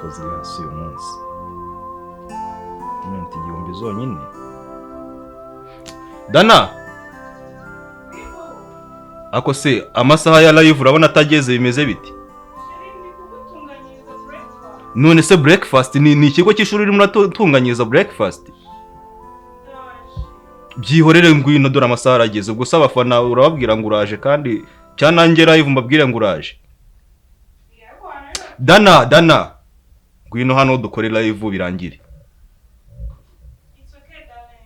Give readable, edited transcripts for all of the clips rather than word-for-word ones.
ko ziri hasi uyu munsi. Comment igihumbi zonyine. Dana! Ako se amasaha ya live urabona atageze bimeze biti? None se breakfast ni ikigo cy'ishuri urimo uratunganyiriza breakfast? Byihorere ngwino dore amasaha arageze. Ubwo abafana urababwira ngo uraje kandi cyanange live mbabwire ngo uraje. Dana ngwino hano dukore live birangire. It's okay, darling.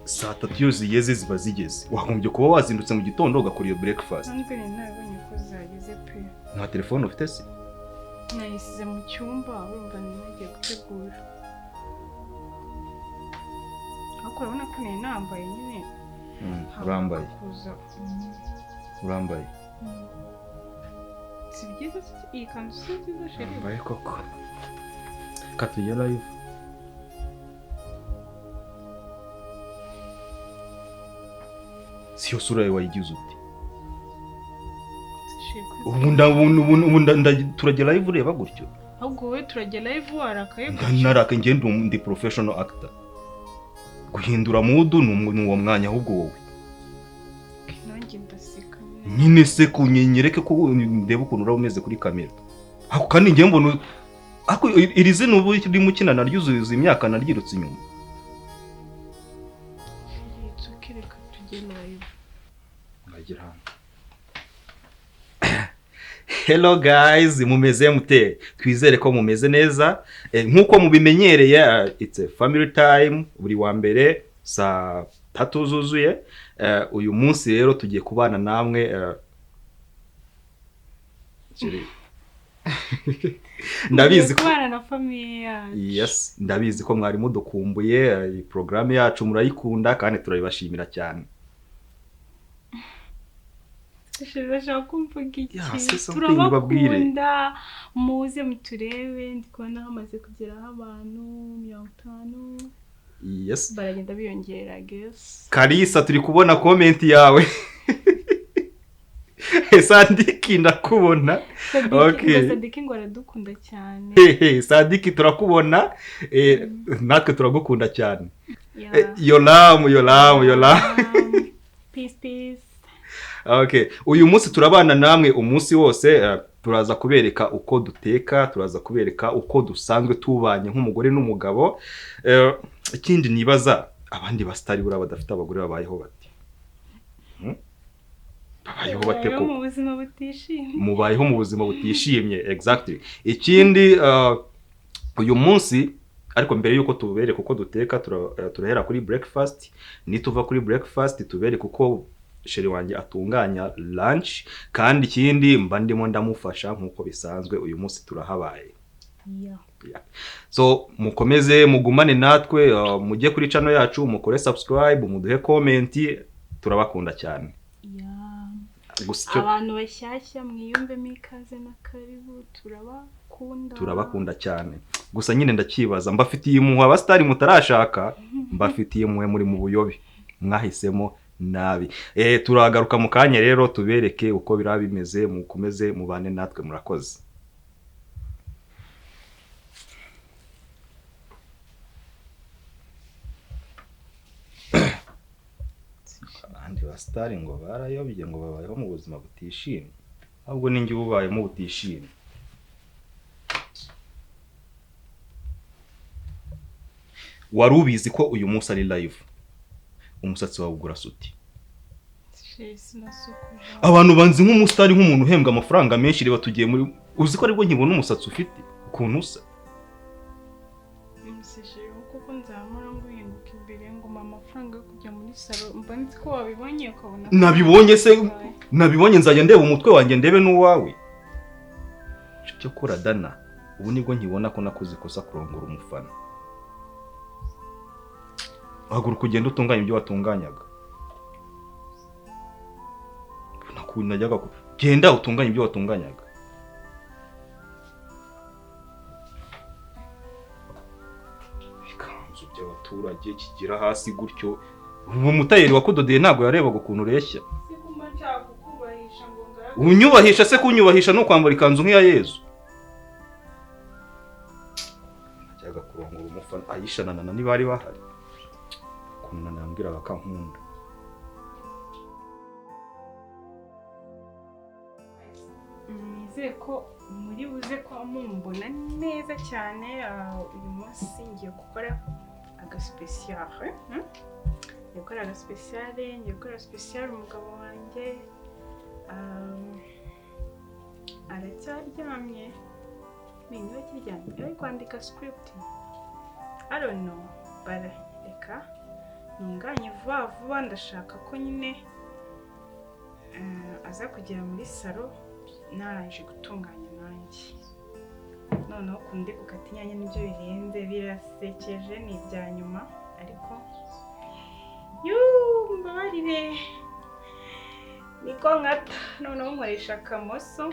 Saa 3 iyo zigeze ziba zigeze. Wagombye kuba wazindutse mu gitondo ugakora iyo breakfast. Ntabwo nabonye ko zageze pe. Nta telefone ufite se? Nayisize mu cyumba urumva nagiye gutegura. Ariko urabona ko nambaye nyine. Urambaye. Urambaye. Si byiza iyi kanzu si nziza sheri. Urambaye koko. Katuye live. Siyo sura yawe wayigize uti. Ubu turagera live ureba gutyo. Ahubwo wowe turagera live warakaye gutyo. Naraka ngende ndi professional actor. Guhindura mood ni uwo mwanya ahubwo wowe. Nanjye ndaseka. Nyine se kunyenyereke ko ndeba ukuntu ura umeze kuri kamera. Ako kandi ngiye mbona ako iri zino ubu iri mukina naryuzuza imyaka naryirutse inyuma. Reka tujye live. Ngagira hano. Hello guys, mumeze mute? Twizere ko mumeze neza. Nkuko mubimenyereye, it's a family time buri wa mbere saa 3 zuzuye. Uyu munsi rero tugiye kubana namwe ndabizi ko kubana na family yacu. Yes, ndabizi ko mwari mudukumbuye. Iyi program yacu murayikunda kandi turabibashimira cyane. Shirasha kumvuga iki? Turabakunda muze muturebe ndikubona hamaze kugeraho abantu 50. Yes. Baragenda biyongera guess. Kalisa turi kubona comment yawe. Sadiki ndakubona. Okay. Sadiki ngo aradukunda cyane. Sadiki turakubona. Natwe turagukunda cyane. Yo love. Peace. Okay, uyu munsi turabana namwe umunsi wose. Turaza kubereka uko duteka, turaza kubereka uko dusanzwe tubanye nk'umugore n'umugabo. Ikindi nibaza abandi bastari bura badafite abagore babayeho bati. Babayeho bate ko mu buzima butishimye. Mubayeho mu buzima butishimye, exactly. Ikindi uyu munsi ariko mbere yuko tubereka uko duteka turahera kuri breakfast. Nituva kuri breakfast tubereka uko sheri wanjye atunganya lunch kandi ikindi mba ndimo ndamufasha nkuko bisanzwe uyu munsi turahabaye. Yeah. So mukomeze mugumane natwe, mujye kuri channel yacu mukore subscribe, muduhe comment, turabakunda cyane. Yeah. Abantu bashyashya mwiyumve mikaze na karibu turabakunda cyane. Gusa nyine ndakibaza mbafitiye impuhwe abastari mutarashaka, mbafitiye impuhwe muri mu buyobe mwahisemo nabi. Turagaruka mu kanya rero tubereke uko birabimeze, mukomeze mubane natwe murakoze. Abandi bastari ngo barayobye ngo babayeho mu buzima butishimye. Ahubwo ninjye ubayemo butishimye. Warubizi ko uyu munsi ari live. Umusatsi wawe ugura suti. Abantu banzi nk'umustari nk'umuntu uhembwa amafaranga menshi reba tugiye muri uzi ko aribwo nkibona umusatsi ufite ukuntu usa. Kuko nzamura nguhinduka imbere ngo amafaranga yo kujya muri salon mba nzi ko wabibonye ukabona. Nabibonye se nabibonye nzajya ndeba umutwe wanjye ndebe n'uwawe. Cyo kora Dana ubu nibwo nkibona ko nakoze ikosa kurongora umufana. Haguruka ugenda utunganya ibyo watunganyaga. Najyaga genda utunganya ibyo watunganyaga. Ikanzu by'abaturage kigira hasi gutyo uwo mutayeri wakudodeye ntabwo yarebaga ukuntu ureshya. Sikuma nshaka kukubahisha ngo ngaragaze. Unyubahisha se kunyubahisha no kwambara ikanzu nk'iya Yesu. Najyaga kurongora umufana ayishanana niba ari bahari. Ukuntu nambwira bakankunda. Nizeye ko muri buze ko mumbona neza cyane. Uyu munsi ngiye gukora agaspecial. Ngiye gukora agaspecial, ngiye gukora special umugabo wanjye. Aracyaryamye. Mimi bakiryamye. Ari kwandika script. I don't know. Bara reka ninganye vuba ndashaka ko nyine aza kugera muri salo naranje gutunganya nanjye. Noneho kundi gukata inyanya nibyo birenze birasekeje ni ibya nyuma ariko mbabarire niko nkata. Noneho nkoresha akamoso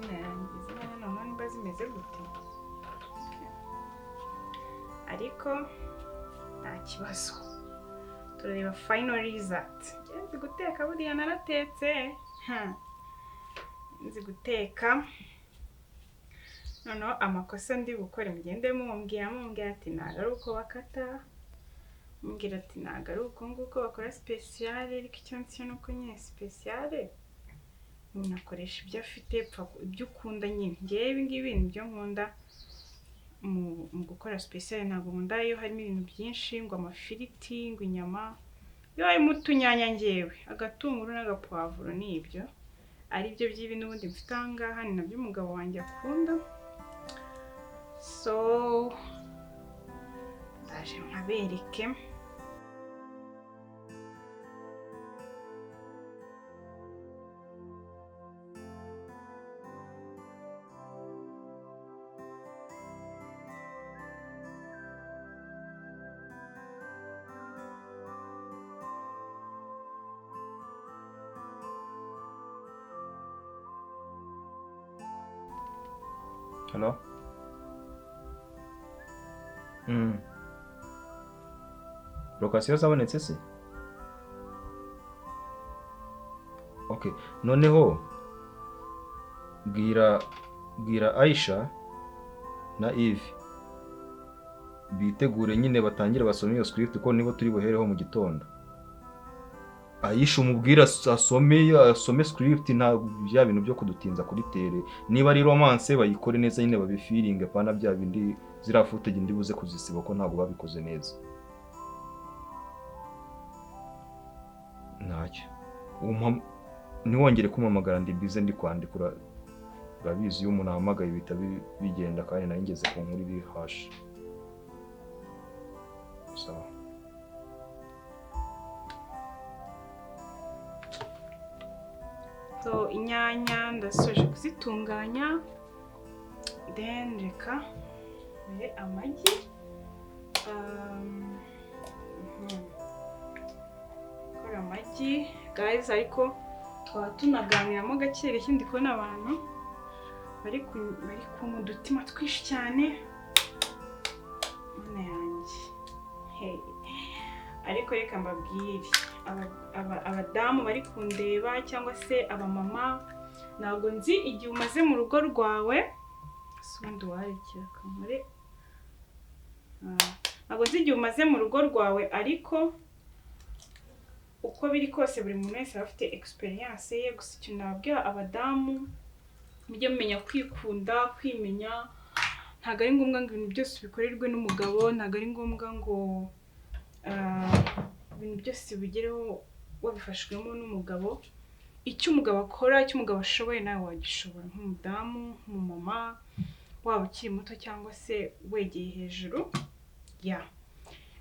narangiza inyanya noneho nimba zimeze gute ariko nta kibazo. Turareba final result. Nzi guteka buriya naratetse. Nzi guteka. Noneho amakosa ndi gukora mugende mumbwira ati ntago ari uko bakata. Mumbwira ati ntago ari uko nguko bakora special ariko icyo nzi nuko nyine special umuntu akoresha ibyo afite ibyo ukunda nyine. Ngewe ibi ngibi nibyo nkunda mu gukora special. Ntabwo nkunda iyo harimo ibintu byinshi ngo amafiriti ngo inyama. Iyo harimo utunyanya ngewe agatunguru n'agapwavuro n'ibyo ari byo by'ibi n'ubundi mfite aha ngaha ni nabyo umugabo wanjye akunda. So ndaje nkabereke. Hello? Location zabonetse se? Okay, noneho bwira Aisha na Yves bitegure nyine batangire basome iyo script ko nibo turi buhereho mu gitondo. Aisha umubwira asome script nta bya bintu byo kudutinza kuri tere. Niba ari romance bayikore neza nyine babifiringe pana bya bindi zira footage ndi buze kuzisiba ko ntago babikoze neza. Ntacyo. Niwongere kumamagara ndi bize ndi kwandikura. Urabizi iyo umuntu ahamagaye bita bigenda kandi nayo ngeze ku nkuru iri hash. Sawa. So inyanya ndasoje kuzitunganya. Then reka mere amagi. Kora amagi guys ariko twaba tunaganiramo gake gake ndi kubona abantu bari ku mudutima twishi cyane. Mana yanjye. Hey. Ariko reka mbabwire abadamu bari kundeba cyangwa se abamama ntabwo nzi igihe umaze mu rugo rwawe. Sundi warekera kamure. Ntabwo nzi igihe umaze mu rugo rwawe ariko uko biri kose buri muntu wese afite experience ye. Gusa icyo nababwira abadamu mujye mumenya kwikunda kwimenya. Ntabwo ari ngombwa ngo ibintu byose bikorerwe n'umugabo. Ntabwo ari ngombwa ngo ibintu byose bigereho wabifashwemo n'umugabo. Icyo umugabo akora, icyo umugabo ashoboye nawe wagishobora nk'umudamu, nk'umumama, waba ukiri muto cyangwa se wegeye hejuru.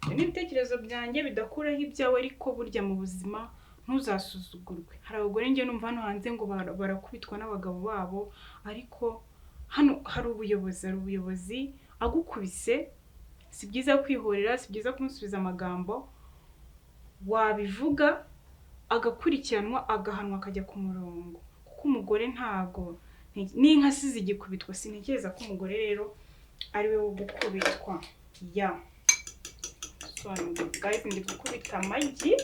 N'ibitekerezo byanjye bidakuraho ibyawe ariko burya mu buzima ntuzasuzugurwe. Hari abagore njye numva hano hanze ngo barakubitwa n'abagabo babo ariko hano hari ubuyobozi agukubise si byiza kwihorera, si byiza kumusubiza amagambo. Wabivuga agakurikiranwa agahanwa akajya ku murongo kuko umugore ntago n'inka sizi igikubitwa. Sintekereza ko umugore rero ari we wo gukubitwa. So guys, ndi gukubita amagi.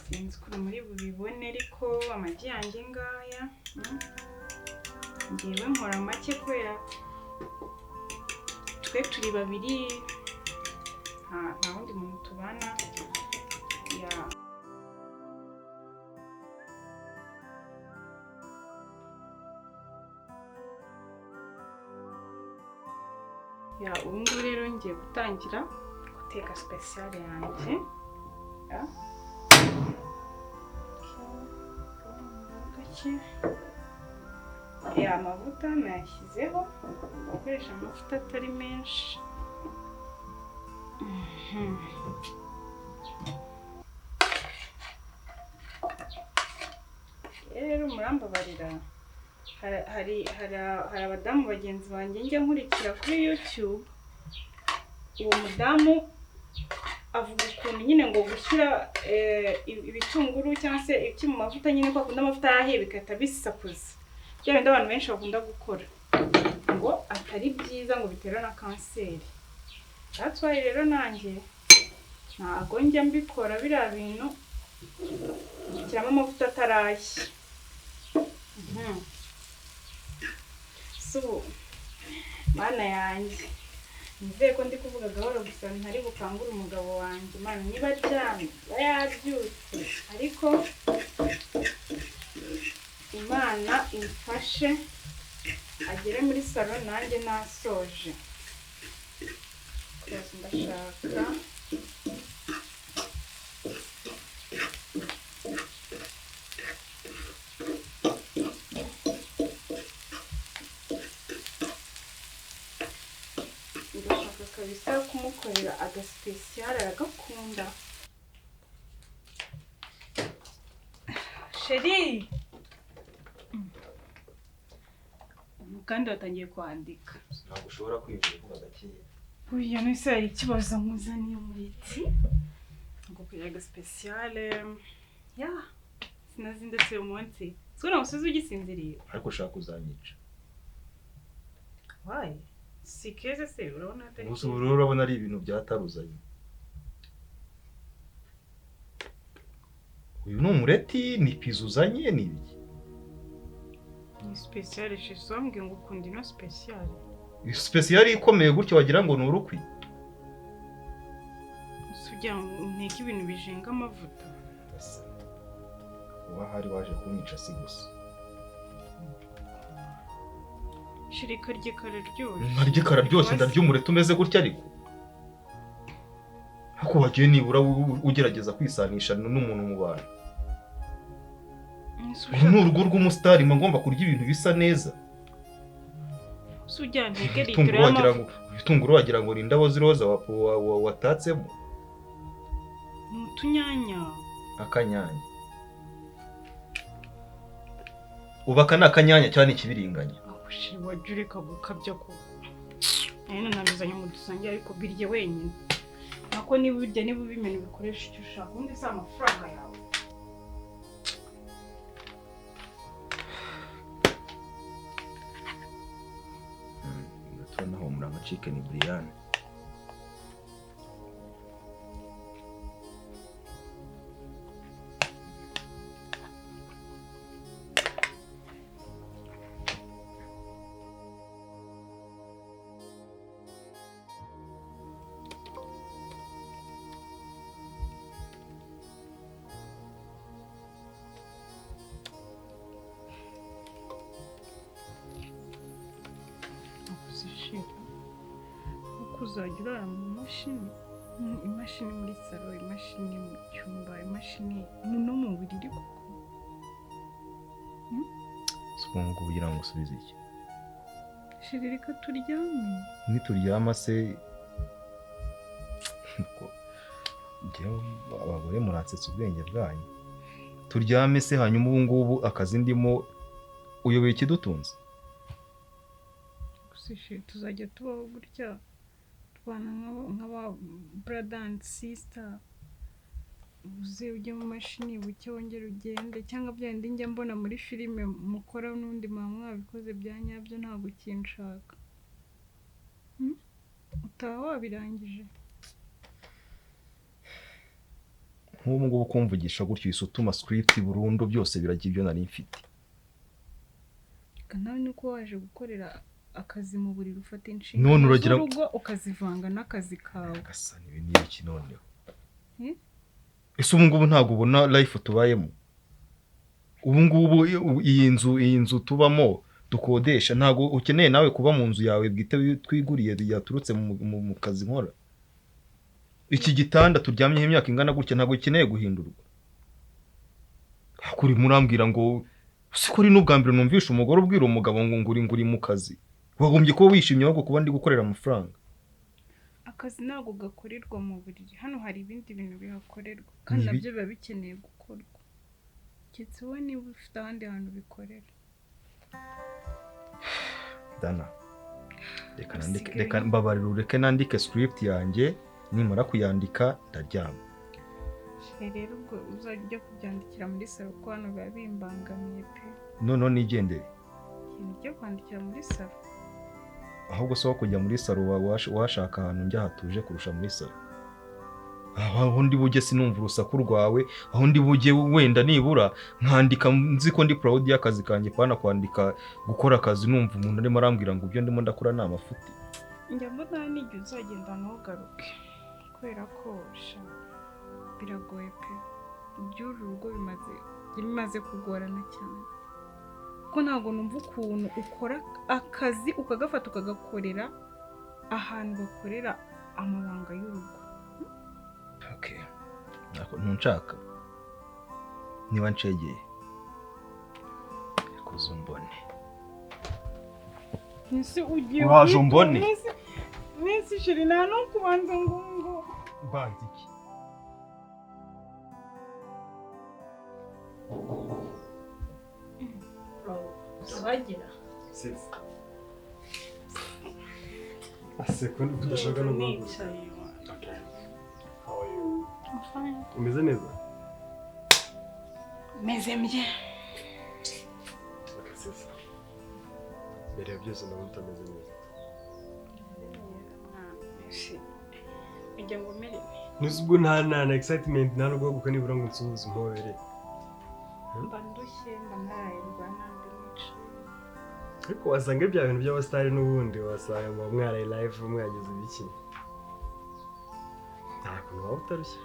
Sinzi ukuntu muri bubibone ariko amagi yanjye ngaya. Ngewe nkora make kubera twe turi babiri, nta wundi muntu tubana. Ubu ngubu rero ngiye gutangira guteka special yanjye. Amavuta nayashyizeho, gukoresha amavuta atari menshi. Rero murambabarira, hari abadamu bagenzi banjye njya nkurikira kuri YouTube. Uwo mudamu avuga ukuntu nyine ngo gushyira ibitunguru cyangwa se iki mu mavuta nyine ko akunda amavuta yahiye bikahita bisakuza. Bya bindi abantu benshi bakunda gukora ngo atari byiza, ngo bitera na kanseri. That's why rero nanjye ntago njya mbikora biriya bintu, nshyiramo amavuta atarashya. So mana yanjye, nizeye ko ndi kuvuga gahoro gusa ntari bukangura umugabo wanjye. Mana niba aryamye yabyutse, ariko Imana imfashe agere muri salo nanjye nasoje. Kwezi ndashaka kabisa kumukorera agaspecial, aragakunda. Sheri kandi watangiye kwandika. Ntabwo ushobora kwivura gakeya. Uyu ni se ikibazo nkuzaniye umuriti ngo kugira agaspecial. Sinazindetse umunsi. Sura umusozi ugisinziriye. Ariko ushaka uzanyica. Why? Sikeze se urabona atari. Gusa urabona ari ibintu byataruzanye. Uyu ni umureti, ni pizza uzanye, ni ibiki? Ni special shisonge ngo ukunda ino special. Special ikomeye gutyo wagira ngo ni urukwi. Sujya nteka ibintu bijenga amavuta. Uba hari waje kunyica si gusa. Shirika ry'ikararyoshye. Ry'ikararyoshye ndaryumureti umeze gutya ariko. Hako wagiye nibura ugerageza kwisanisha n'umuntu mu bantu. Ni urugo rw'umusitari ngomba kurya ibintu bisa neza. Sujya ntegeri ibitunguru wagira ngo ni indabo z'iroza watatsemo. Utunyanya. Akanyanya. Ubaka n'akanyanya cyane kibiringanya. Akoshi wajureka gukabya ko. Nene nabizanye mu dusange ariko birye wenyine. Nako niba urya niba ubimena bikoresha icyo ushaka, undi se amafaranga yawe. Naho muri chicken biryani. Uzajya urara mu imashini muri salo, imashini mu cyumba, imashini no mu buriri koko. Subongo kugira ngo usubize iki? Shirika turyame. Nituryama se ngewe abagore muratsetsa ubwenge bwanyu. Turyame se hanyuma ubu ngubu akazi ndimo uyoboye ikidutunze. Gusa tuzajya tubaho gutya. Nk'aba brother and sister, uze ujye mu mashini buke wongera ugende, cyangwa byandi njya mbona muri filime mukora n'undi mwabikoze bya nyabyo ntabwo kinshaka. Utaha wabirangije. nk'ubu ngubu kumvugisha gutyo isutuma script burundu byose biragiye ibyo nari mfite. Nawe nuko waje gukorera akazi mu buriri ufata inshinga none uragira urugo ukazivanga n'akazi kawe. Gasani ibi ni iki noneho? Ese ubu ngubu ntabwo ubona life tubayemo? Ubu ngubu iyi nzu tubamo dukodesha ntabwo ukeneye nawe kuba mu nzu yawe bwite twiguriye yaturutse mu kazi nkora. Iki gitanda turyamyeho imyaka ingana gutya ntabwo ukeneye guhindurwa. Kuri murambwira ngo sikuri n'ubwa mbere numvisha umugore ubwira umugabo ngo nguri mu kazi. Wagombye kuba wishimye ahubwo kuba ndi gukorera amafaranga. Akazi ntabwo gakorerwa mu buriri, hano hari ibindi bintu bihakorerwa kandi nabyo biba bikeneye gukorwa. Kitse wowe niba ufite ahandi hantu bikorera. Dana, reka mbabarira ureke nandike script yanjye, nimara kuyandika ndaryama. Rero ubwo uzajya kubyandikira muri salo ko hano biba bimbangamiye pe. None nigendere. Ikintu cyo kwandikira muri salo. Ahubwo so kujya muri salo washaka ahantu njya hatuje kurusha muri salo. Aho ndi bujye sinumva urusaku rwawe, aho ndi bujye wenda nibura nkandika nzi ko ndi proud y'akazi kanjye pana kwandika gukora akazi numva umuntu arimo arambwira ngo ibyo ndimo ndakora ni amafuti. Njya mbona n'igihe uzagenda ntugaruke kubera ko biragoye pe. Iby'urugo bimaze kugorana cyane. Ko ntabwo numva ukuntu ukora akazi ukagafata ukagakorera ahantu bakorera amabanga y'urugo. Okay. Nako ntunshaka. Niba ncegeye. Kuzumbone. Nisi ugiye. Waje umbone. Nisi shiri nta no kubanza ngo. Bandiki. Twagira. Sisi. Sekunde tudashaka no guhaguruka. Okay. How are you? I'm fine. Umeze neza? Meze mye. Okay, sisi. Mbere ya byose ndabona utameze neza. Ujya ngo mere. Nuzubwo nta excitement nta no guhaguruka nibura ngo nsuhuze umpobere. Bandushye ndanarayirwa nandi nice. Ariko wasanga ibya bintu by'abastari n'ubundi wasanga mu mwaraye live mwagize ibiki. Nta kuntu waba utarushye.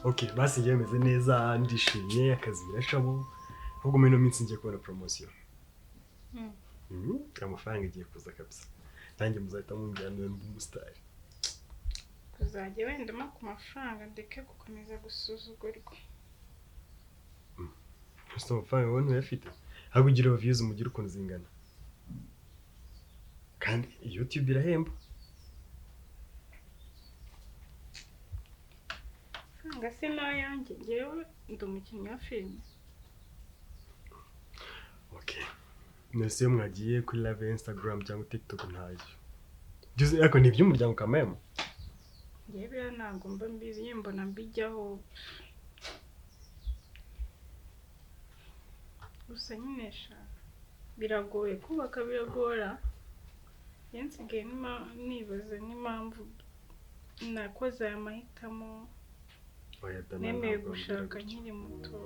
Okay, basi ngiye meze neza ndishimye akazi birashabo. Ahubwo muri no minsi ngiye kubona promotion. Amafaranga igiye kuza kabisa. Nanjye muzahita mumbwira niwe umusitari. Uzajya wendamo ku mafaranga ndeke gukomeza gusuzugurwa. Gusa amafaranga wowe ntuyafite. Ahubwo ugira views mugira ukuntu zingana. Kandi YouTube irahemba. Ngase nayanjye ngewe ndi umukinnyi wa filime. Okay. Nese yo mwagiye kuri live Instagram cyangwa TikTok ntayo. Byose ariko ni iby'umuryango kameme. Ngewe bya ntabwo mba mbizi mbona mbijyaho. Gusa nyine biragoye kubaka biragora. Yensigaye nibaza n'impamvu nakoze aya mahitamo. Nemeye gushaka nkiri muto.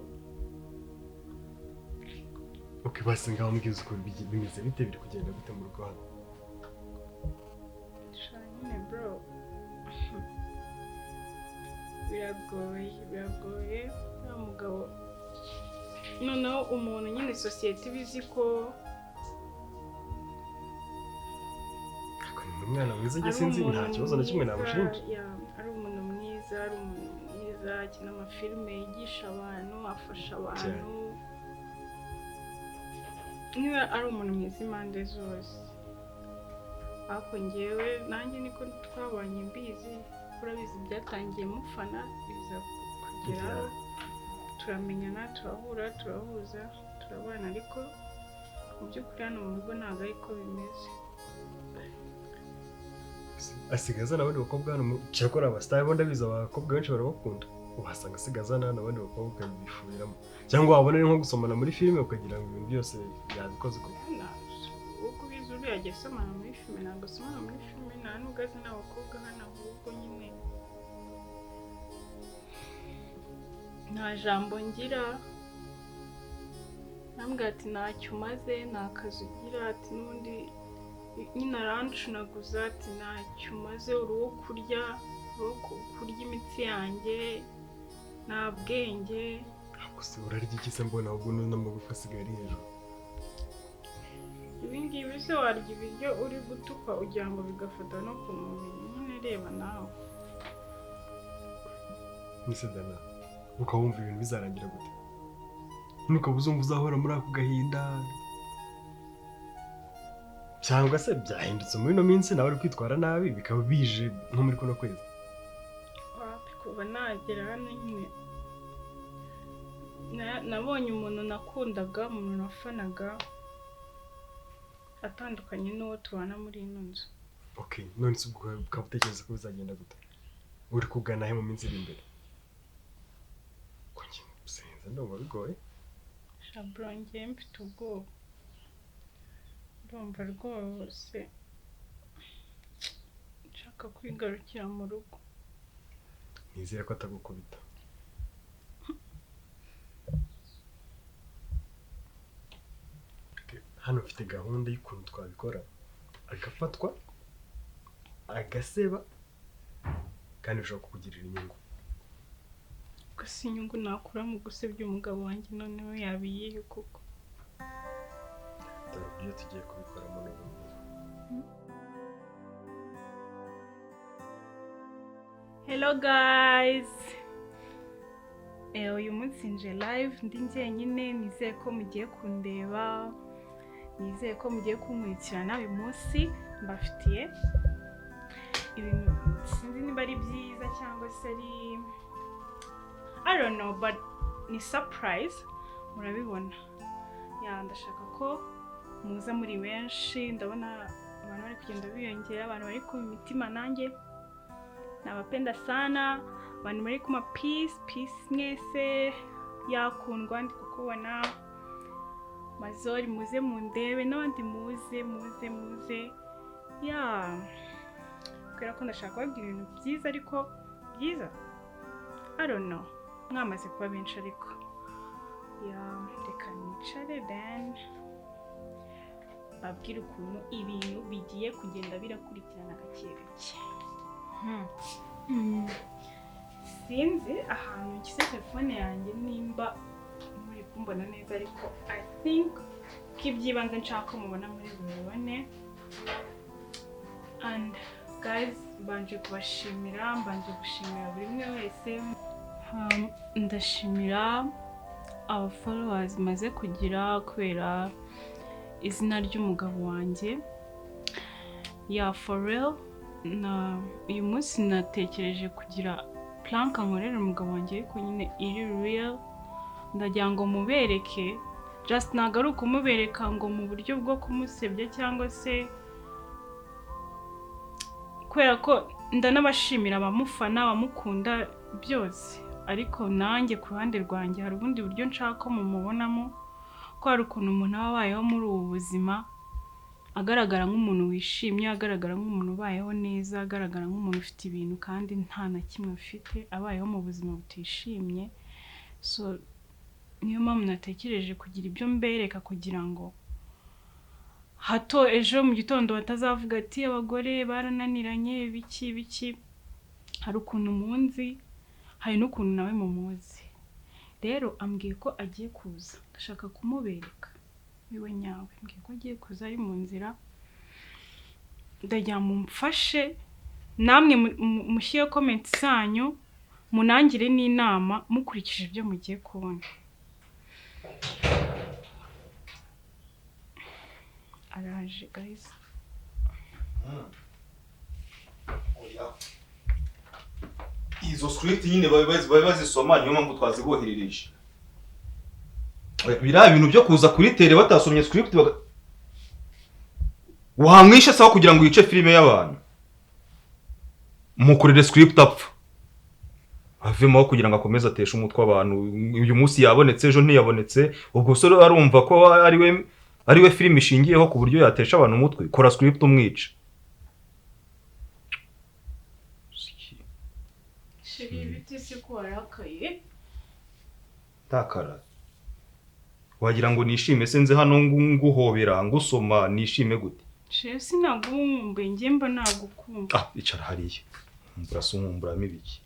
Okay, basi ngaho mbwiza uko bimeze bite biri kugenda gute mu rugo hano? Nyine bro. Biragoye nta mugabo. Noneho umuntu nyine sosiyete bizi ko umwana mwiza njye sinzi nta kibazo na kimwe namushinja. Ari umuntu mwiza akina amafilime yigisha abantu afasha abantu. Niba ari umuntu mwiza impande zose. Ariko ngewe nanjye niko twabanye mbizi urabizi byatangiye mufana biza kugera turamenyana turahura turahuza turabana ariko mu by'ukuri hano mu rugo ntabwo ariko bimeze. Asigaza n'abandi bakobwa hano cyakora abastari bo ndabiza abakobwa benshi barabakunda. Uhasanga asigaza n'abandi bakobwa bifuriramo. Cyangwa wabona nko gusomana muri filime ukagira ngo ibintu byose yabikoze ko. Uko bizi yagiye asomana muri filime ntabwo asomana muri filime nta nubwo azi n'abakobwa hano ahubwo nyine nta jambo ngira nambwira ati ntacyo umaze nta kazi ugira ati n'ubundi nyine arancunaguza ati ntacyo umaze uri uwo kurya imitsi yanjye nta bwenge gusa urarya iki se mbona ahubwo n'amagufa asigaye ari hejuru ibi ngibi se warya ibiryo uri gutuka ugira ngo bigafata no ku mubiri nyine reba nawe nise dana ukaba wumva ibintu bizarangira gute nukaba uzumva uzahora muri ako gahinda cyangwa se byahindutse muri ino minsi nawe uri kwitwara nabi bikaba bije nko muri kuno kwezi wapi kuva nagera hano nyine nabonye umuntu nakundaga umuntu nafanaga atandukanye n'uwo tubana muri ino nzu okay none se ukaba utekereza ko bizagenda gute uri kugana he mu minsi iri imbere kuki senza ndumva bigoye shabronge mfite ubwoba ndumva rwose nshaka kwigarukira mu rugo nizere ko atagukubita hano ufite gahunda y'ukuntu twabikora agafatwa agaseba kandi bishobora kukugirira inyungu gusa inyungu nakura mu gusebya umugabo wanjye noneho yabiyiye kuko dore uburyo tugiye kubikoramo n'ubundi hello guys uyu munsi nje live ndi njyenyine nizeye ko mugiye kundeba nizeye ko mugiye kunkurikirana uyu munsi mbafitiye ibintu sinzi niba ari byiza cyangwa se ari I don't know but ni surprise murabibona ndashaka ko muza muri benshi ndabona abantu bari kugenda biyongera abantu bari ku mitima nanjye nabapenda sana abantu bari kuma peace mwese yakundwa ndi kukubona mazori muze mundebe n'abandi muze kubera ko ndashaka kubabwira ibintu byiza ariko byiza I don't know mwamaze kuba benshi ariko reka nicare then babwire ukuntu ibintu bigiye kugenda birakurikirana gake gake sinzi ahantu nshyize telefone yanjye nimba muri kumbona neza ariko I think ko iby'ibanze nshaka mubona muri bubone and guys mbanje kubashimira gushimira buri umwe wese ndashimira aba followers maze kugira kubera izina ry'umugabo wanjye for real uyu munsi natekereje kugira plank nkorera umugabo wanjye ariko nyine iri real ndagira ngo mubereke just ntago ari ukumubereka ngo mu buryo bwo kumusebya cyangwa se kubera ko ndanabashimira abamufana abamukunda byose ariko nanjye ku ruhande rwanjye hari ubundi buryo nshaka ko mumubonamo ko hari ukuntu umuntu aba abayeho muri ubu buzima agaragara nk'umuntu wishimye agaragara nk'umuntu ubayeho neza agaragara nk'umuntu ufite ibintu kandi nta na kimwe afite abayeho mu buzima butishimye so niyo mpamvu natekereje kugira ibyo mbereka kugira ngo hato ejo mu gitondo batazavuga ati abagore barananiranye biki hari ukuntu munzi hari n'ukuntu nawe mumuzi rero ambwiye ko agiye kuza ndashaka kumubereka wiwe nyawe ambwiye ko agiye kuza ari mu nzira ndagira mumfashe namwe mushyire comment zanyu munangire n'inama mukurikije ibyo mugiye kubona araje guys izo script nyine bazisoma niyo mpamvu twaziboherereje biriya ibintu byo kuza kuri tele batasomye script wamwishe sawa kugira ngo yice filime y'abantu mukorere script apfa avemo kugira ngo akomeze ateshe umutwe abantu uyu munsi yabonetse ejo ntiyabonetse ubwo soro arumva ko ari we ari we filime ishingiyeho ku buryo yatesha abantu umutwe, kora script umwica. sheri ibiti se ko warakaye Takara. Wagira ngo nishime se nze hano nguhobera ngusoma nishime gute? sheri sinagumbe njye mba nagukumva. Icara hariya. Mbura sumumburamo ibiki?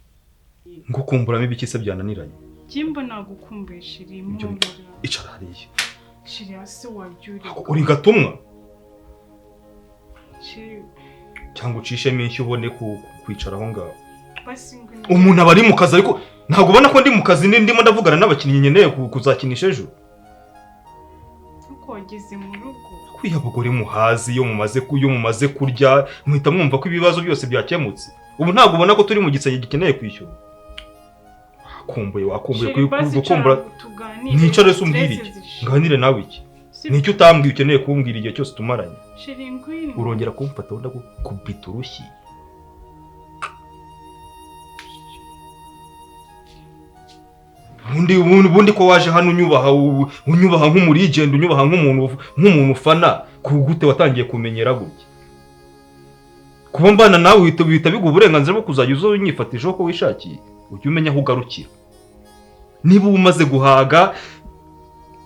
Ngukumburamo ibiki se byananiranye? Njye mba nagukumbuye sheri mumbura. Icara hariya. Sheri hasi wabyuri. Uri gatumwa? Sheri cyangwa ucishemo inshyi ubone kwicara aho ngaho. basi ngo Umuntu aba ari mu kazi ariko ntabwo ubona ko ndi mu kazi ndimo ndavugana n'abakinnyi nyeneye kuzakinisha ejo. uko wageze mu rugo. Kwiya abagore muhazi iyo mumaze kurya muhita mwumva ko ibibazo byose byakemutse. Ubu ntabwo ubona ko turi mu gisenge gikeneye kwishyura. Wakumbuye gukumbura. Nicare se umbwire iki? Nganire nawe iki? Nicyo utambwiye ukeneye kumbwira igihe cyose tumaranye. Sheri ngwino. Urongera kumfata wenda gukubita urushyi. Ubundi ko waje hano unyubaha nk'umurigende, unyubaha nk'umuntu ufana, kugute watangiye kumenyera gutya. Kuba mbana nawe uhita biguha uburenganzira bwo kuzajya uzo unyifatishaho ko wishakiye. Ujye umenya aho ugarukira. Niba umaze guhaga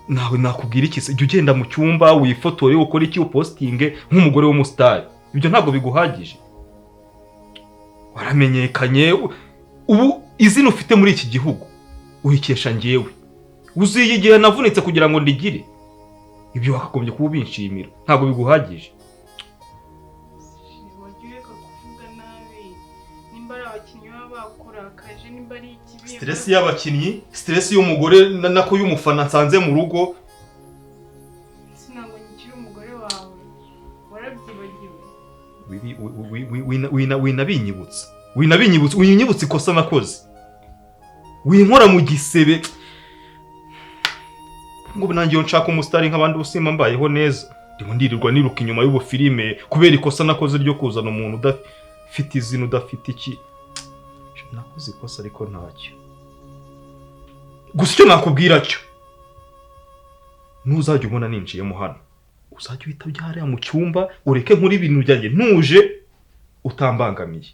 nawe nakubwira iki se? Jya ugenda mu cyumba wifotore ukora iki upostinge nk'umugore w'umusitari. Ibyo ntabwo biguhagije. Waramenyekanye, ubu izina ufite muri iki gihugu uhikesha njyewe. Uziye igihe navunitse kugira ngo ndigire. Ibyo wakagombye kuba ubinshimira. Ntabwo biguhagije. Stress y'abakinnyi, stress y'umugore nako y'umufana nsanze mu rugo. Sinango nyikiri umugore wawe. Warabyibagiwe. Winabinyibutsa ikosa nakoze. Winkora mu gisebe. Ngo nanjye yo nshaka umusitari nk'abandi usima mbayeho neza. Ndimo ndirirwa niruka inyuma y'ubu filime kubera ikosa nakoze ryo kuzana umuntu udafite izina udafite iki. Nakoze ikosa ariko ntacyo. Gusa icyo nakubwira cyo, ntuzajya ubona ninjiyemo hano, uzajya uhita ujya hariya mu cyumba ureke nkuri ibintu byanjye ntuje utambangamiye.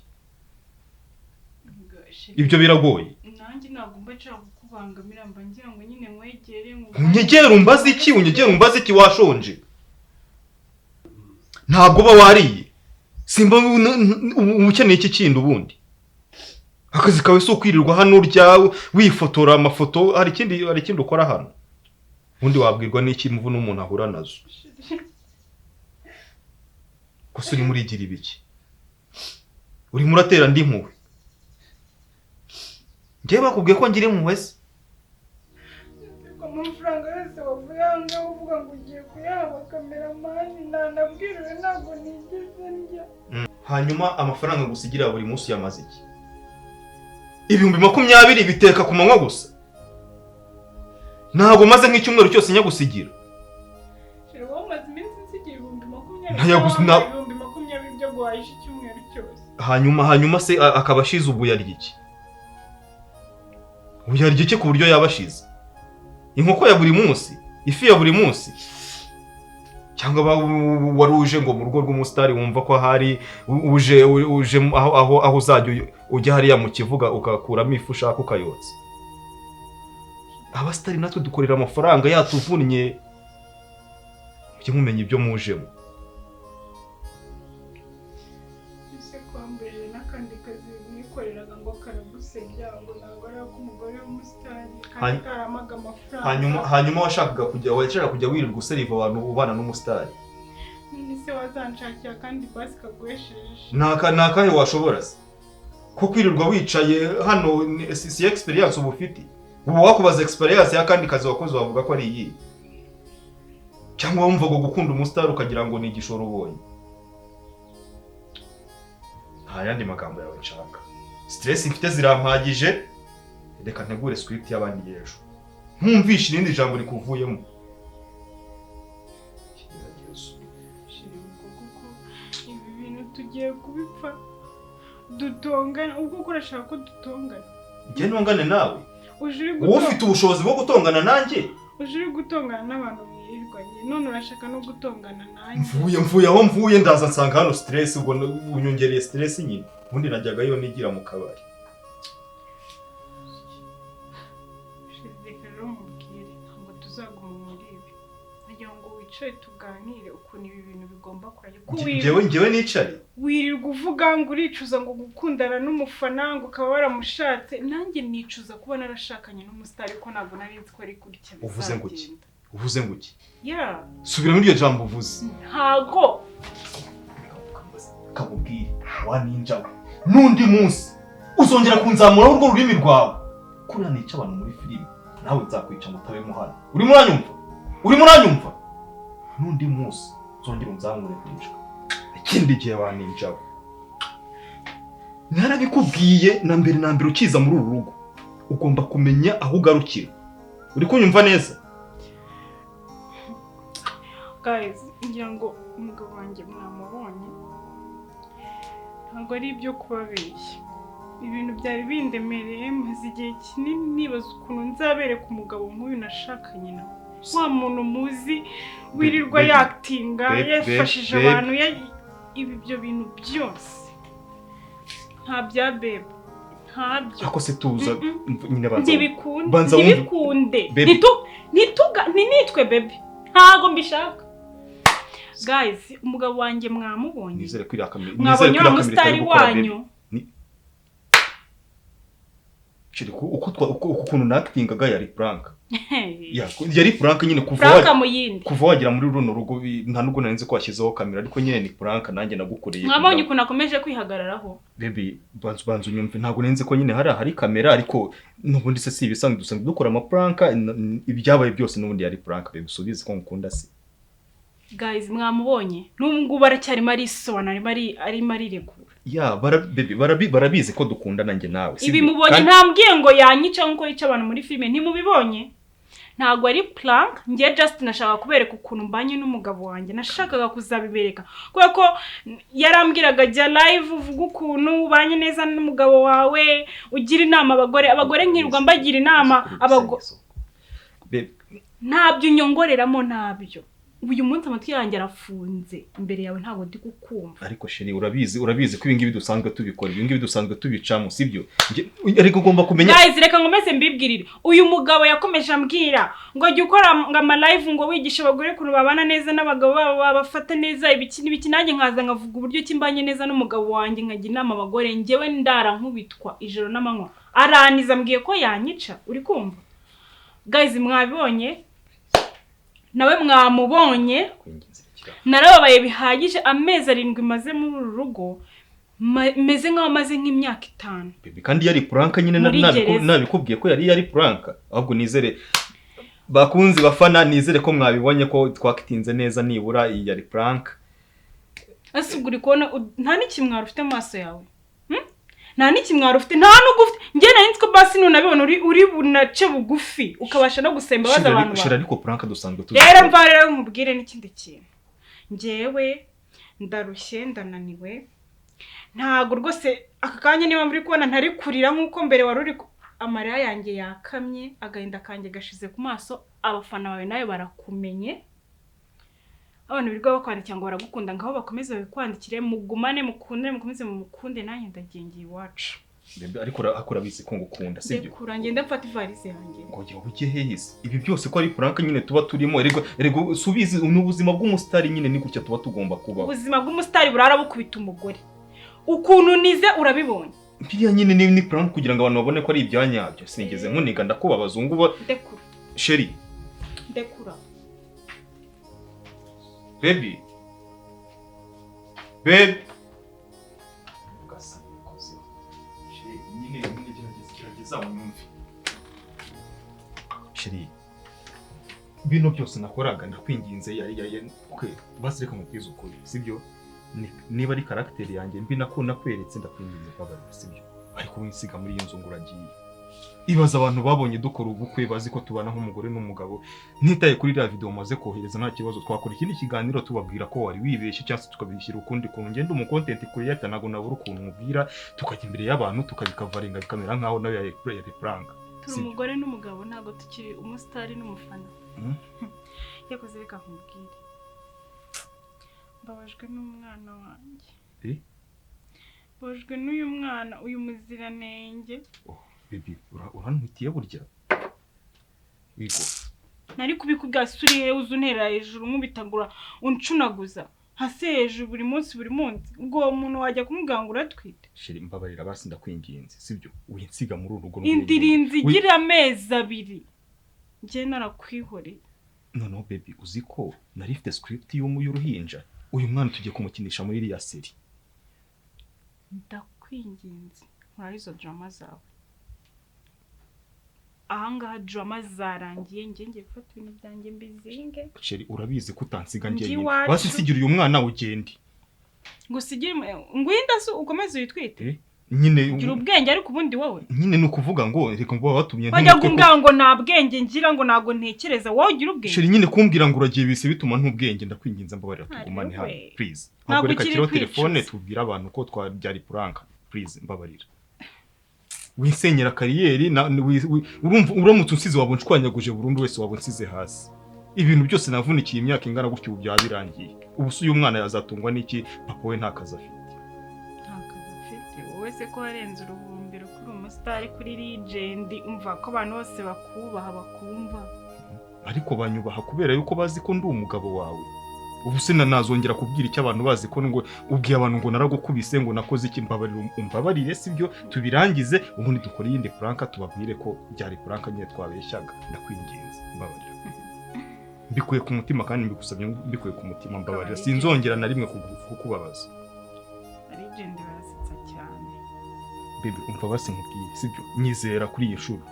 Ibyo biragoye. Nanjye ntabwo mba nshaka kukubangamira, mba ngira ngo nyine mwegere unyegere umbaze iki washonje? Ntabwo ba wariye. Simba ukeneye iki kindi ubundi. Akazi kawe so kwirirwa hano urya wifotora amafoto, hari ikindi ukora hano. Ubundi wabwirwa n'iki mvu n'umuntu ahura nazo. Gusa uri murigira ibiki? Uri muratera ndi mpuwe. Njye bakubwiye ko ngiri mpuwe se? Amafaranga yose wavuye ahangaha uvuga ngo ugiye kuyaha kameramani, nanabwiriwe ntabwo nigeze ndya. Hanyuma amafaranga gusigira buri munsi yamaze iki? 2020 biteka ku manywa gusa. Ntabwo maze nk'icyumweru cyose nyagusigira. Sheri wamaze iminsi nsigira 2020. Ntayagusina 2020 byo guhahisha icyumweru cyose. Hanyuma se akabashize ubu yarya iki? Uyarya iki ku buryo yabashize? Inkoko ya buri munsi, ifi ya buri munsi. Cyangwa waruje ngo mu rugo rw'umusitari wumva ko hari uje aho uzajya ujya hariya mu kivuga ukakuramo ifu ushaka ukayotsa. Abasitari natwe dukorera amafaranga yatuvunnye. Mujye mumenya ibyo mujemo. Ese kwambere n'akandi kazi mwikoreraga ngo karagusebya ngo ntabwo ari ak'umugore w'umusitari kandi karamaga amafaranga. Hanyuma washaka kujya wirirwa useriva abantu ubana n'umusitari. Nise wazanshakira kandi basi kagwesheje. Nakahe washobora se? Ko kwirirwa wicaye hano si experience ubu ufite. Ubu wakubaza experience ya kandi kazi wakoze wavuga ko ari iyi. Cyangwa wumva ngo gukunda umusitari ukagira ngo ni igishoro ubonye. Nta yandi magambo yawe nshaka. Stress mfite zirampagije. Reka ntegure script y'abandi yejo. Ntumvishe irindi jambo rikuvuyemo. Ibi bintu tugiye kubipfa dutongana ubwo urashaka ko dutongana. Njye ntongane nawe. Uje ufite ubushobozi bwo gutongana nanjye. Uje gutongana n'abantu nirirwanye none urashaka no gutongana nanjye mvuye aho mvuye ndaza nsanga hano stress ubwo unyongereye stress nyine ubundi najyagayo nigira mu kabari reka rero mubwire ntabwo tuzaguma muri ibi nagira ngo wicare tuganire ukuntu ibi bintu bigomba kurajya njyewe nicare wirirwa uvuga ngo uricuza ngo gukundana n'umufana ngo ukaba waramushatse nanjye nicuza kuba narashakanye n'umusitari ko ntabwo nari nzi ko ari gutya uvuze ngo iki ya subira muri iryo jambo uvuze ntago kamubwire waninja n'undi munsi uzongera kunzamura urwo rurimi rwawe kuriya nica abantu muri filime nawe nzakwica ngo utabe muhana urimo uranyumva n'undi munsi uzongera unzamure kwicwa ikindi gihe waninja narabikubwiye na mbere ukiza muri uru rugo ugomba kumenya aho ugarukira uri kunyumva neza guys ngira ngo umugabo wanjye mwamubonye ntabwo ari ibyo kubabeshya ibintu byari bindemereye maze igihe kinini nibaza ukuntu nzabereka umugabo nk'uyu nashakanye nawe wa muntu muzi wirirwa yakitinga yafashije abantu ibyo bintu byose nta bya bebe ntabyo ako se tuza nyine ntibikunde nitwe bebe ntago mbishaka guys umugabo wanjye mwamubonye nizere ko irakamera mwabonye wa mustari wanyu Chiri ukuntu nakitingaga yari prank yari prank nyine kuva wagira muri runo rugo nta nubwo narinze ko washyizeho kamera ariko nyine ni prank nanjye nagukoreye mwabonye ukuntu akomeje kwihagararaho baby banzu nyumve ntabwo narinze ko nyine hari kamera ariko nubundi se si ibisanzwe dusanzwe dukora ama prank ibyabaye byose nubundi yari prank baby subize ko ngukunda se guys mwamubonye nubwo baracyarimo arisobanura arimo ariregura ya barabizi ko dukunda nanjye nawe ibi mubonye ntambwiye ngo yanyica nkuko yica abantu muri filime ntimubibonye ntago ari prank ngiye just nashaka kubereka ukuntu mbanye n'umugabo wanjye nashakaga kuzabibereka kubera ko yarambwiraga jya live uvuga ukuntu ubanye neza n'umugabo wawe ugira inama abagore nkirwa mbagira inama ntabyo unyongoreramo ntabyo uyu munsi amatwi yanjye arafunze imbere yawe ntago ndi kukumva ariko sheni urabizi ko ibingibi dusanzwe tubikora ibingibi dusanzwe tubicamo sibyo ariko ugomba kumenya guys reka ngomeze mbibwirire uyu mugabo yakomeje ambwira ngo jya ukora ngama live ngo wigisha abagore kuntu babana neza n'abagabo babo babafata neza ibiki nanjye nkaza nkavuga uburyo kimbanye neza n'umugabo wanjye nkagira inama abagore njyewe ndara nkubitwa ijoro n'amanywa araniza ambwiye ko yanyica uri kumva guys mwabibonye nawe mwamubonye narababaye bihagije amezi 7 maze muri uru rugo meze nkaho maze nk'imyaka 5 kandi yari prank nyine nabikubwiye ko yari prank ahubwo nizere bakunzi bafana nizere ko mwabibonye ko twakitinze neza nibura yari prank asuburi kona nta n'ikimwaro ufite amaso yawe nta n'ikimwaro ufite nta n'ugufite ngiye nari nzi ko basi nunabibona uri bunace bugufi ukabasha no gusemba baza abantu shira ariko prank dusanzwe rero mva rero nkubwire n'ikindi kintu ngewe ndarushye ndananiwe ntago rwose aka kanya niba muri kubona ntari kurira nkuko mbere wari uri amarira yanjye yakamye agahinda kanjye gashize ku maso abafana bawe nayo barakumenye abantu birirwa bakwandikira ngo baragukunda ngaho bakomeze babikwandikire mugumane mukunde mukomeze mukunde nanjye ndagengiye iwacu ariko urabizi ko ngukunda sibyo kurangenda mfata ivarisi yanjye ngo jye ujye hehise ibi byose ko ari prank nyine tuba turimo erego subizi n'ubuzima bw'umusitari nyine ni gutya tuba tugomba kuba ubuzima bw'umusitari burara bukubita umugore ukuntu nize urabibonye biriya nyine ni prank kugira ngo abantu babone ko ari ibyanyabyo sinigeze nkuniga ndakubabaza ngo ndekura sheri ndekura baby sheri bino byose nakoraga ndakwinginze basi reka mubwize ukuri sibyo niba ari karakteri yanjye mbi nakweretse ndakwinginze babarira sibyo ariko winsiga muri iyo nzu nguragiye ibaza abantu babonye dukora ubukwe bazi ko tubana nk'umugore n'umugabo nitaye kuri la video maze kohereza nta kibazo twakora ikindi kiganiro tubabwira ko wari wibeshye cyangwa tukabishyira ukundi kuntu ngende mu content kuri yata nago nabura ukuntu mubwira tukajya imbere y'abantu tukabikavaringa bikamera nkaho nayo yari prank turi umugore n'umugabo ntago tukiri umusitari n'umufana yakoze reka nkubwire mbabajwe n'umwana wanjye mbabajwe n'uyu mwana uyu muziranenge baby urantwitiye burya Yego nari kubikubwira suri hehe uzunterera hejuru nkubitagura uncunaguza hasi hejuru buri munsi ubwo umuntu wajya kumubwira ngo uratwite sheri mbabarira basi ndakwinginze sibyo winsiga muri urugo indirinzi igira amezi 2 nje narakwihoreye no baby uziko nari mfite script y'uruhinja uyu mwana tugiye kumukinisha muri iriya seri ndakwinginze nkurizo drama zawe ahangaha drama zarangiye ngiye gufata ibintu byanjye mbizinge sheri urabizi ko utansiga ngiye basi sigira uyu mwana ugende ngo sigire ngwinda so ukomeze uyitwite nyine ugira ubwenge ariko ubundi wowe nyine nukuvuga ngo reka mbo watumye bajya kumbwira ngo nta bwenge ngira ngo nago ntekereza wowe ugira ubwenge sheri nyine kumbwira ngo uragiye bise bituma ntubwenge ndakwinginza mbabarira tugumane hano please ntabwo reka kiro telefone tubwira abantu ko twabyari prank please mbabarira wisenyera kariyeri urumva uramutse unsize wabunshwanyaguje burundu wese wabunsize hasi ibintu byose navunikiye imyaka ingana gutyo ubu byabirangiye ubu uyu mwana yazatungwa n'iki papa we nta kazi afite wowe se ko warenze urubumbiro kuri umusitari kuri legend umva ko abantu bose bakubaha bakumva ariko banyubaha kubera yuko bazi ko ndi umugabo wawe ubu se nazongera kubwira icyo abantu bazi ko ngo ubwiye abantu ngo naragukubise ngo nakoze iki mbabarire sibyo tubirangize ubundi dukora yindi prank tubabwire ko byari prank nyine twabeshyaga ndakwinginze mbabarira mbikuye ku mutima kandi mbigusabye mbikuye ku mutima mbabarira sinzongera na rimwe kukubabaza legend barasetsa cyane baby umva basi nkubwiye sibyo nyizera kuri iyi shuro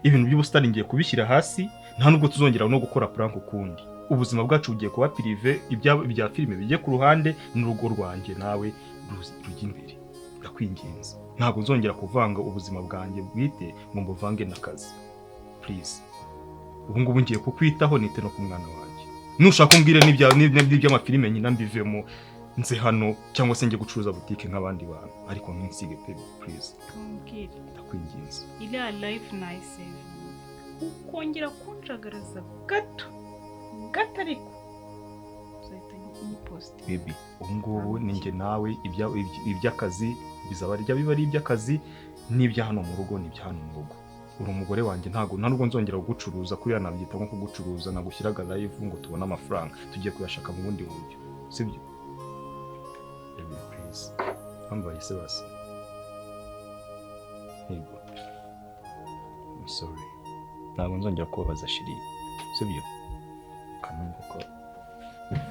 ibintu by'ubustari ngiye kubishyira hasi nta nubwo tuzongera no gukora prank ukundi ubuzima bwacu bugiye kuba prive ibya filime bijye ku ruhande n'urugo rwanjye nawe rujye imbere ndakwinginze ntabwo nzongera kuvanga ubuzima bwanjye bwite ngo mbuvange n'akazi please ubu ngubu ngiye kukwitaho nite no ku mwana wanjye nushaka umbwire n'iby'amafilime nyina mbivemo nze hano cyangwa se njye gucuruza boutique nk'abandi bantu ariko ntinsige baby please ndakwinginze ila life nice ukongera kunjagaraza gato ariko uzahita umupost baby ubu ngubu ninjye nawe iby'akazi bizaba biba ari iby'akazi n'ibya hano mu rugo n'ibya hano mu rugo uri umugore wanjye ntabwo nzongera kugucuruza kuri nabyita nko kugucuruza nagushyiraga live ngo tubone amafaranga tugiye kuyashaka mu bundi buryo sibyo baby please ambaye se basi yego I'm sorry ntabwo nzongera kubabaza shiri sibyo kanunguko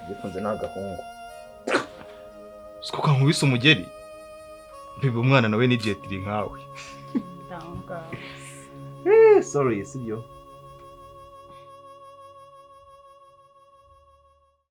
bikunze nagahungu siko kankubise umugeri bibe umwana nawe ni jetiri nkawe ndanga sorry sibyo